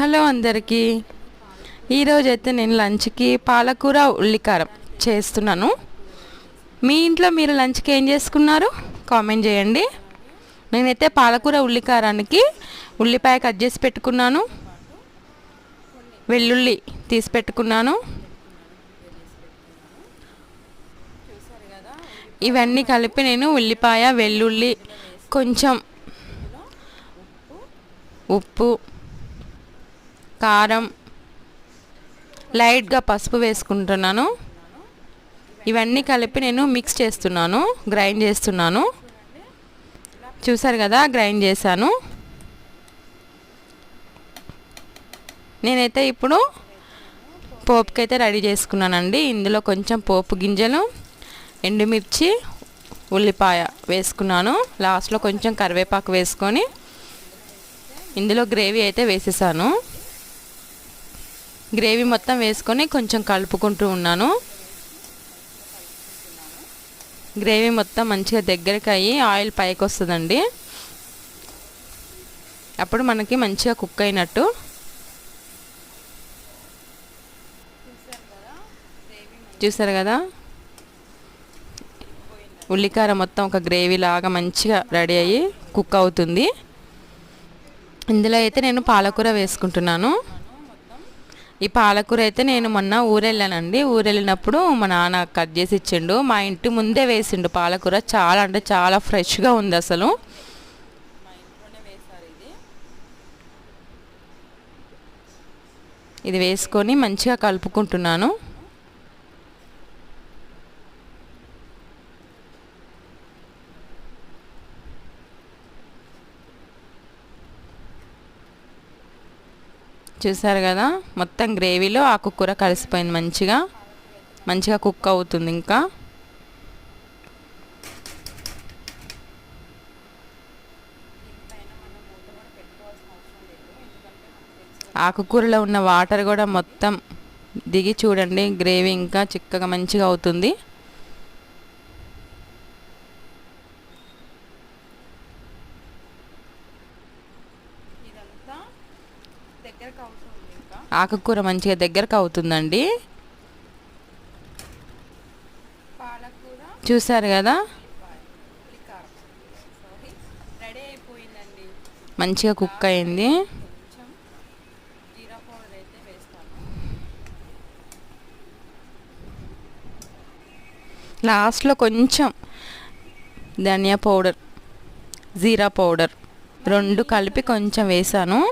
Hello అందరికీ. ఈరోజైతే నేను లంచ్కి పాలకూర ఉల్లికారం చేస్తున్నాను. మీ ఇంట్లో మీరు లంచ్కి ఏం చేసుకున్నారు కామెంట్ చేయండి. నేనైతే పాలకూర ఉల్లికారానికి ఉల్లిపాయ కట్ చేసి పెట్టుకున్నాను, వెల్లుల్లి తీసి పెట్టుకున్నాను. ఇవన్నీ కలిపి నేను ఉల్లిపాయ, వెల్లుల్లి, కొంచెం ఉప్పు, కారం, లైట్గా పసుపు వేసుకుంటున్నాను. ఇవన్నీ కలిపి నేను మిక్స్ చేస్తున్నాను, గ్రైండ్ చేస్తున్నాను. చూసారు కదా, గ్రైండ్ చేశాను. నేనైతే ఇప్పుడు పోపుకైతే రెడీ చేసుకున్నానండి. ఇందులో కొంచెం పోపు గింజలు, ఎండుమిర్చి, ఉల్లిపాయ వేసుకున్నాను. లాస్ట్లో కొంచెం కరివేపాకు వేసుకొని ఇందులో గ్రేవీ అయితే వేసేసాను. గ్రేవీ మొత్తం వేసుకొని కొంచెం కలుపుకుంటూ ఉన్నాను. గ్రేవీ మొత్తం మంచిగా దగ్గరికి అయ్యి ఆయిల్ పైకి వస్తుందండి. అప్పుడు మనకి మంచిగా కుక్ అయినట్టు. చూసారు కదా, ఉల్లికారం మొత్తం ఒక గ్రేవీ లాగా మంచిగా రెడీ అయ్యి కుక్ అవుతుంది. ఇందులో అయితే నేను పాలకూర వేసుకుంటున్నాను. ఈ పాలకూర అయితే నేను మొన్న ఊరెళ్ళానండి. ఊరెళ్ళినప్పుడు మా నాన్న కట్ చేసి ఇచ్చిండు. మా ఇంటి ముందే వేసిండు పాలకూర. చాలా అంటే చాలా ఫ్రెష్గా ఉంది అసలు. ఇది వేసుకొని మంచిగా కలుపుకుంటున్నాను. చూసారు కదా, మొత్తం గ్రేవీలో ఆకుకూర కలిసిపోయింది. మంచిగా కుక్ అవుతుంది. ఇంకా ఆకుకూరలో ఉన్న వాటర్ కూడా మొత్తం దిగి చూడండి, గ్రేవీ ఇంకా చిక్కగా మంచిగా అవుతుంది. ఆకుకూర మంచిగా దగ్గరకు అవుతుందండి. చూసారు కదా, మంచిగా కుక్ అయింది. లాస్ట్లో కొంచెం ధనియా పౌడర్, జీరా పౌడర్ రెండు కలిపి కొంచెం వేసాను.